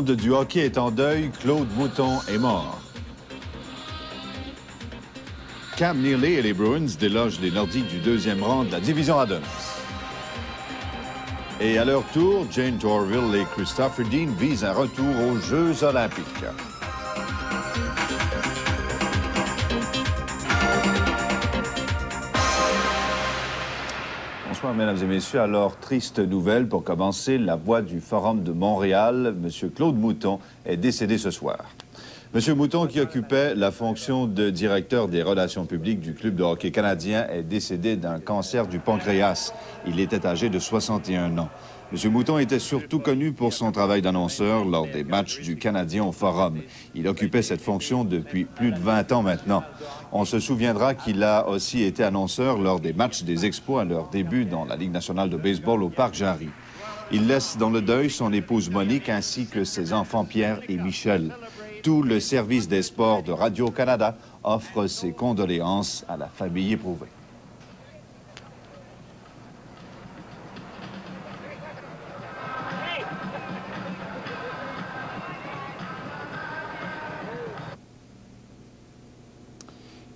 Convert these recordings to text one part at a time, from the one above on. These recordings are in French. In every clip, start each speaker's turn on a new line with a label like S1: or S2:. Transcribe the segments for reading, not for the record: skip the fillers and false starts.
S1: monde du hockey est en deuil, Claude Mouton est mort. Cam Neely et les Bruins délogent les Nordiques du deuxième rang de la division Adams. Et à leur tour, Jane Torville et Christopher Dean visent un retour aux Jeux olympiques. Bonsoir, mesdames et messieurs. Alors, triste nouvelle pour commencer. La voix du Forum de Montréal, M. Claude Mouton, est décédé ce soir. M. Mouton, qui occupait la fonction de directeur des relations publiques du Club de hockey canadien, est décédé d'un cancer du pancréas. Il était âgé de 61 ans. M. Mouton était surtout connu pour son travail d'annonceur lors des matchs du Canadien au Forum. Il occupait cette fonction depuis plus de 20 ans maintenant. On se souviendra qu'il a aussi été annonceur lors des matchs des Expos à leur début dans la Ligue nationale de baseball au Parc Jarry. Il laisse dans le deuil son épouse Monique ainsi que ses enfants Pierre et Michel. Tout le service des sports de Radio-Canada offre ses condoléances à la famille éprouvée.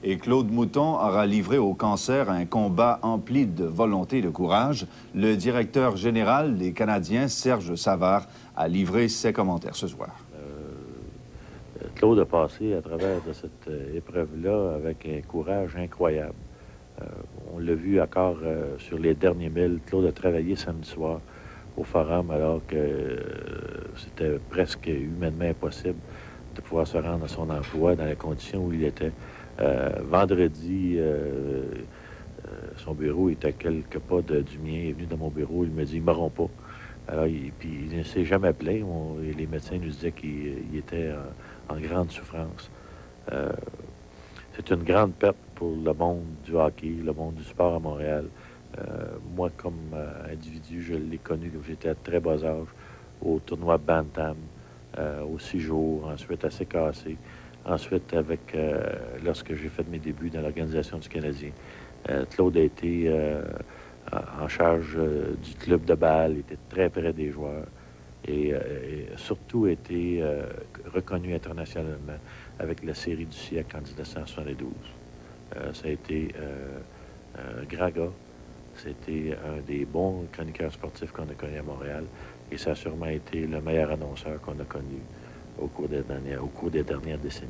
S1: Et Claude Mouton aura livré au cancer un combat empli de volonté et de courage. Le directeur général des Canadiens, Serge Savard, a livré ses commentaires ce soir.
S2: Claude a passé à travers de cette épreuve-là avec un courage incroyable. On l'a vu encore sur les derniers milles. Claude a travaillé samedi soir au Forum alors que c'était presque humainement impossible de pouvoir se rendre à son emploi dans les conditions où il était. Vendredi, son bureau était à quelques pas du mien. Il est venu dans mon bureau, il me dit « ils ne m'auront pas ». Alors, puis il ne s'est jamais plaint. Les médecins nous disaient qu'il était en grande souffrance. C'est une grande perte pour le monde du hockey, le monde du sport à Montréal. Moi, comme individu, je l'ai connu quand j'étais à très bas âge, au tournoi Bantam, aux 6 jours, ensuite à CKC. Ensuite, lorsque j'ai fait mes débuts dans l'organisation du Canadien, Claude a été en charge du club de balle, était très près des joueurs et surtout été reconnu internationalement avec la série du siècle en 1972. Ça a été un grand gars, c'était un des bons chroniqueurs sportifs qu'on a connu à Montréal et ça a sûrement été le meilleur annonceur qu'on a connu au cours des dernières décennies.